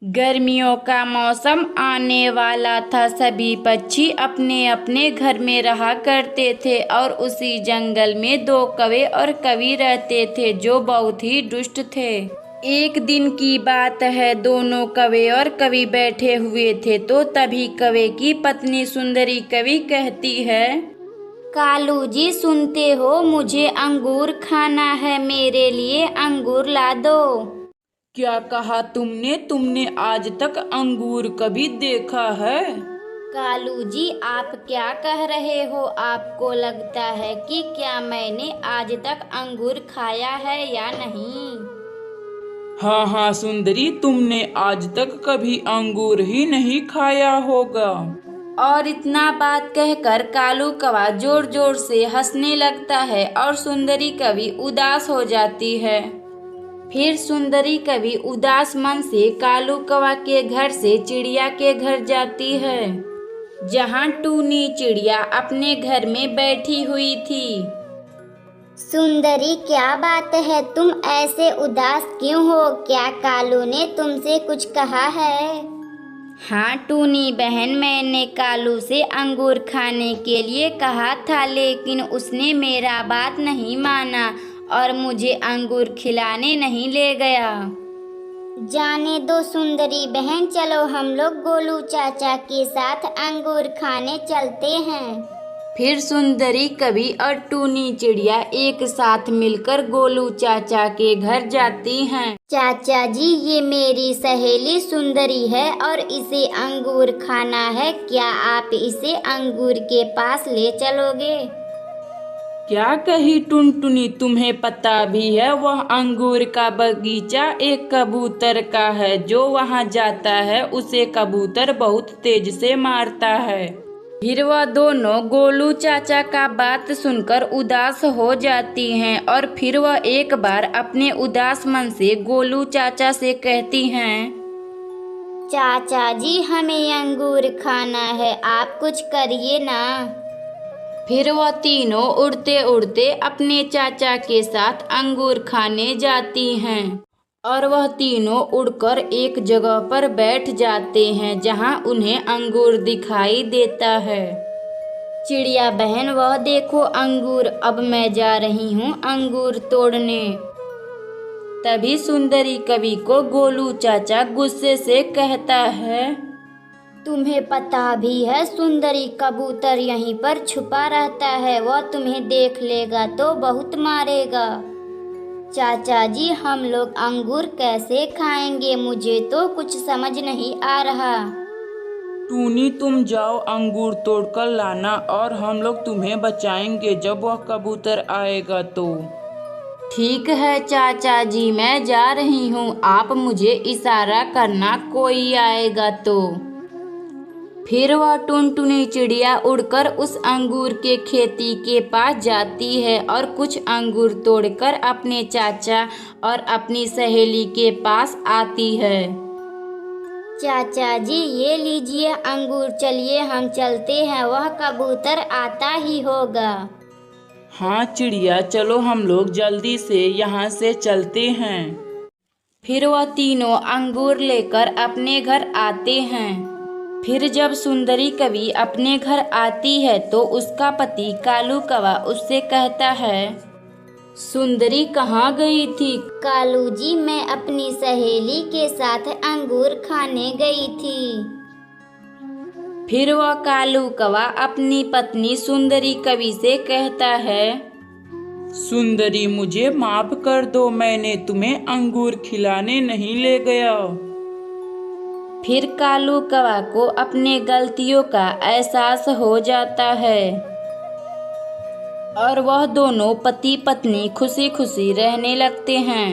गर्मियों का मौसम आने वाला था। सभी पक्षी अपने अपने घर में रहा करते थे और उसी जंगल में दो कौवे और कवि रहते थे जो बहुत ही दुष्ट थे। एक दिन की बात है, दोनों कौवे और कवि बैठे हुए थे तो तभी कौवे की पत्नी सुंदरी कवि कहती है, कालू जी सुनते हो, मुझे अंगूर खाना है, मेरे लिए अंगूर ला दो। क्या कहा तुमने? तुमने आज तक अंगूर कभी देखा है? कालू जी आप क्या कह रहे हो? आपको लगता है कि क्या मैंने आज तक अंगूर खाया है या नहीं? हाँ हाँ सुंदरी, तुमने आज तक कभी अंगूर ही नहीं खाया होगा। और इतना बात कहकर कालू कौवा जोर जोर से हंसने लगता है और सुंदरी कवि उदास हो जाती है। फिर सुंदरी कवि उदास मन से कालू कौवा के घर से चिड़िया के घर जाती है, जहाँ टूनी चिड़िया अपने घर में बैठी हुई थी। सुंदरी क्या बात है, तुम ऐसे उदास क्यों हो? क्या कालू ने तुमसे कुछ कहा है? हाँ टूनी बहन, मैंने कालू से अंगूर खाने के लिए कहा था, लेकिन उसने मेरा बात नहीं माना और मुझे अंगूर खिलाने नहीं ले गया। जाने दो सुंदरी बहन, चलो हम लोग गोलू चाचा के साथ अंगूर खाने चलते हैं। फिर सुंदरी कवि और टूनी चिड़िया एक साथ मिलकर गोलू चाचा के घर जाती हैं। चाचा जी, ये मेरी सहेली सुंदरी है और इसे अंगूर खाना है, क्या आप इसे अंगूर के पास ले चलोगे? क्या कही टुनटुनी, तुम्हें पता भी है वह अंगूर का बगीचा एक कबूतर का है, जो वहाँ जाता है उसे कबूतर बहुत तेज से मारता है। फिर वह दोनों गोलू चाचा का बात सुनकर उदास हो जाती हैं और फिर वह एक बार अपने उदास मन से गोलू चाचा से कहती हैं, चाचा जी हमें अंगूर खाना है, आप कुछ करिए ना। फिर वह तीनों उड़ते उड़ते अपने चाचा के साथ अंगूर खाने जाती हैं और वह तीनों उड़कर एक जगह पर बैठ जाते हैं जहां उन्हें अंगूर दिखाई देता है। चिड़िया बहन वह देखो अंगूर, अब मैं जा रही हूँ अंगूर तोड़ने। तभी सुंदरी कवि को गोलू चाचा गुस्से से कहता है, तुम्हें पता भी है सुंदरी कबूतर यहीं पर छुपा रहता है, वह तुम्हें देख लेगा तो बहुत मारेगा। चाचा जी हम लोग अंगूर कैसे खाएंगे? मुझे तो कुछ समझ नहीं आ रहा। टूनी तुम जाओ अंगूर तोड़कर लाना और हम लोग तुम्हें बचाएंगे जब वह कबूतर आएगा तो। ठीक है चाचा जी, मैं जा रही हूँ, आप मुझे इशारा करना कोई आएगा तो। फिर वह टुनटुनी चिड़िया उड़कर उस अंगूर के खेती के पास जाती है और कुछ अंगूर तोड़कर अपने चाचा और अपनी सहेली के पास आती है। चाचा जी ये लीजिए अंगूर, चलिए हम चलते हैं, वह कबूतर आता ही होगा। हाँ चिड़िया, चलो हम लोग जल्दी से यहाँ से चलते हैं। फिर वह तीनों अंगूर लेकर अपने घर आते हैं। फिर जब सुंदरी कवि अपने घर आती है तो उसका पति कालू कौवा उससे कहता है, सुंदरी कहाँ गई थी? कालू जी मैं अपनी सहेली के साथ अंगूर खाने गई थी। फिर वह कालू कौवा अपनी पत्नी सुंदरी कवि से कहता है, सुंदरी मुझे माफ कर दो, मैंने तुम्हें अंगूर खिलाने नहीं ले गया। फिर कालू कौवा को अपने गलतियों का एहसास हो जाता है और वह दोनों पति पत्नी खुशी खुशी रहने लगते हैं।